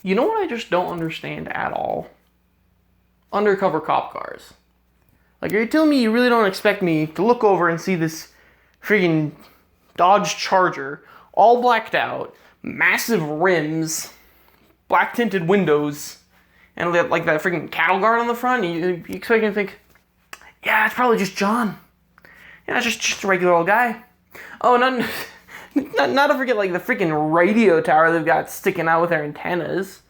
You know what I just don't understand at all? Undercover cop cars. Like, are you telling me you really don't expect me to look over and see this freaking Dodge Charger, all blacked out, massive rims, black tinted windows, and like that freaking cattle guard on the front? You expect me to think, yeah, it's probably just John. Yeah, it's just a regular old guy. Oh, not to forget, like, the freaking radio tower they've got sticking out with their antennas.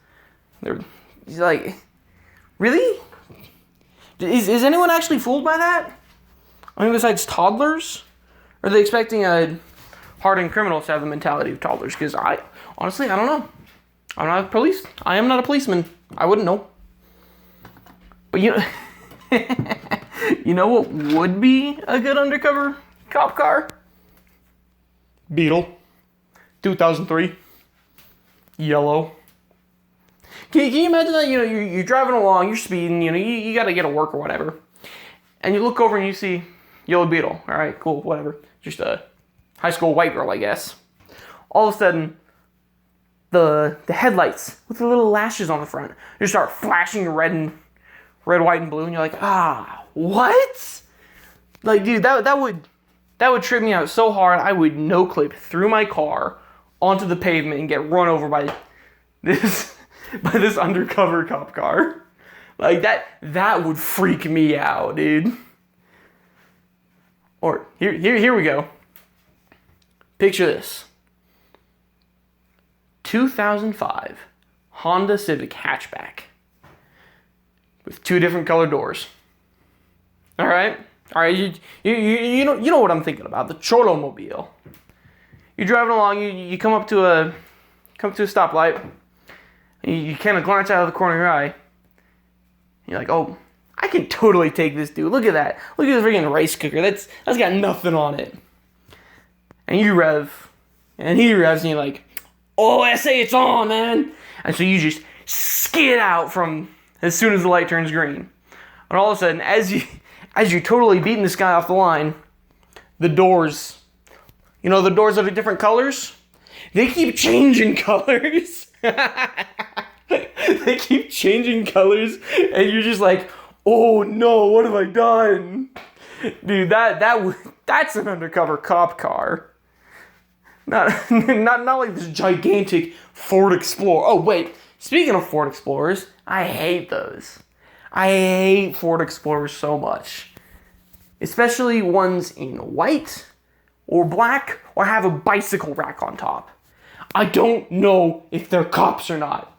He's like, really? Is anyone actually fooled by that? I mean, besides toddlers? Or are they expecting hardened criminals to have the mentality of toddlers? Because honestly, I don't know. I'm not a police. I am not a policeman. I wouldn't know. But you know what would be a good undercover cop car? Beetle. 2003. Yellow. Can you imagine that? You know, you're driving along, you're speeding, you know, you got to get to work or whatever. And you look over and you see yellow Beetle. All right, cool, whatever. Just a high school white girl, I guess. All of a sudden, the headlights with the little lashes on the front just start flashing red, white, and blue. And you're like, what? Like, dude, that would trip me out so hard. I would no clip through my car onto the pavement and get run over by this undercover cop car. Like, that would freak me out, dude. Or here we go. Picture this. 2005 Honda Civic hatchback with 2 different color doors. All right, you know what I'm thinking about, the Cholo Mobile. You're driving along, you come up to a stoplight, and you kind of glance out of the corner of your eye. You're like, oh, I can totally take this dude. Look at that. Look at this freaking rice cooker. That's got nothing on it. And you rev, and he revs, and you're like, oh, I say it's on, man. And so you just skid out from as soon as the light turns green. And all of a sudden, as you're totally beating this guy off the line, the doors, you know, the doors that are different colors, they keep changing colors. They keep changing colors, and you're just like, oh no, what have I done? Dude, that's an undercover cop car. Not like this gigantic Ford Explorer. Oh wait, speaking of Ford Explorers, I hate those. I hate Ford Explorers so much. Especially ones in white or black or have a bicycle rack on top. I don't know if they're cops or not.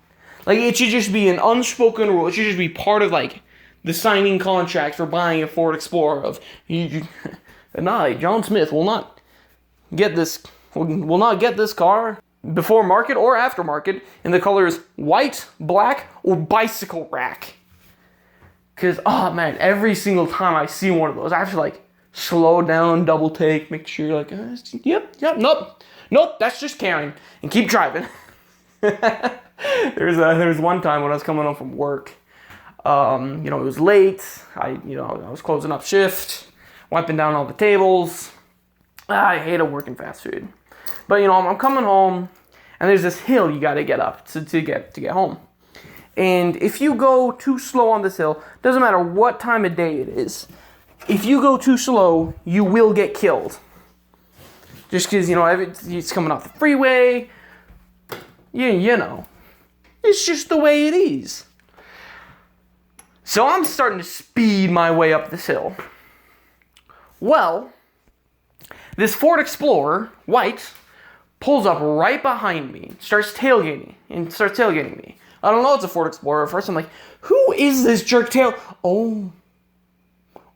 Like, it should just be an unspoken rule. It should just be part of, like, the signing contract for buying a Ford Explorer of, and I, John Smith, will not get this car before market or aftermarket in the colors white, black, or bicycle rack. Because, oh man, every single time I see one of those, I have to, like, slow down, double take, make sure you're like, yep, nope, that's just Karen, and keep driving. There was one time when I was coming home from work. It was late. I was closing up shift, wiping down all the tables. I hated working fast food. But, I'm coming home, and there's this hill you gotta get up to get home. And if you go too slow on this hill, doesn't matter what time of day it is, if you go too slow, you will get killed. Just because, it's coming off the freeway. It's just the way it is. So I'm starting to speed my way up this hill. Well, this Ford Explorer, white, pulls up right behind me, starts tailgating me. I don't know it's a Ford Explorer. At first I'm like, who is this jerk tail? Oh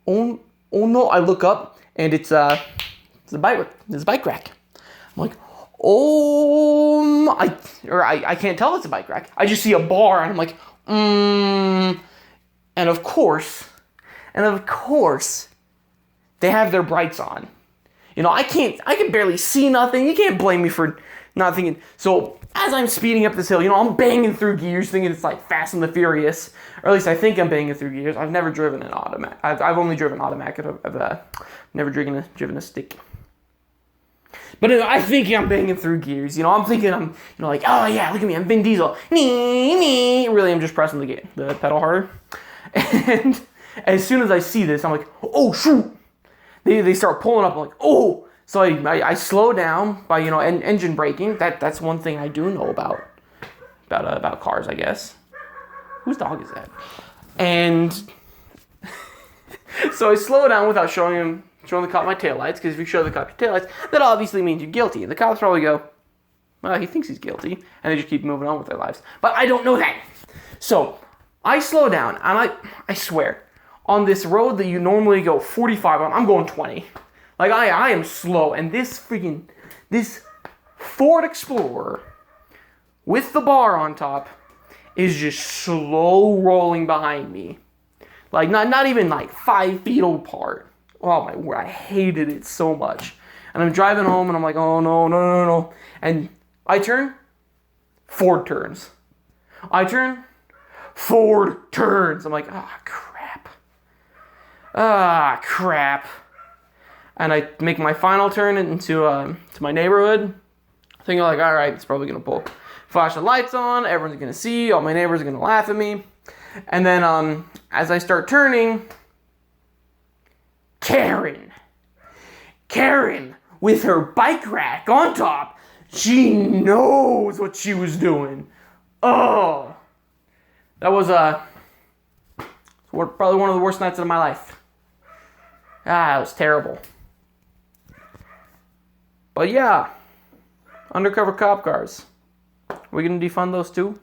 no, I look up and it's a bike rack. I'm like, I can't tell it's a bike rack. I just see a bar and I'm like, and of course, they have their brights on. I can barely see nothing. You can't blame me for not thinking. So as I'm speeding up this hill, I'm banging through gears thinking it's like Fast and the Furious. Or at least I think I'm banging through gears. I've never driven an automatic. I've only driven automatic. I've never driven a stick. But I think I'm banging through gears. I'm thinking I'm, like, oh yeah, look at me, I'm Vin Diesel. Really, I'm just pressing the pedal harder. And as soon as I see this, I'm like, oh shoot. They start pulling up. I'm like, oh. So I slow down by, engine braking. That's one thing I do know about cars, I guess. Whose dog is that? And so I slow down without showing the cop my taillights, because if you show the cop your taillights, that obviously means you're guilty. And the cops probably go, well, he thinks he's guilty, and they just keep moving on with their lives. But I don't know that. So I slow down, and I swear, on this road that you normally go 45 on, I'm going 20. Like, I am slow, and this Ford Explorer with the bar on top is just slow rolling behind me. Like, not even like 5 feet apart. Oh my word, I hated it so much. And I'm driving home, and I'm like, oh no. And I turn, Ford turns. I turn, Ford turns. I'm like, crap. And I make my final turn into to my neighborhood. Thinking like, all right, it's probably going to pull. Flash the lights on, everyone's going to see, all my neighbors are going to laugh at me. And then as I start turning, Karen with her bike rack on top, she knows what she was doing. Oh, that was probably one of the worst nights of my life. It was terrible. But yeah, undercover cop cars. Are we gonna defund those too?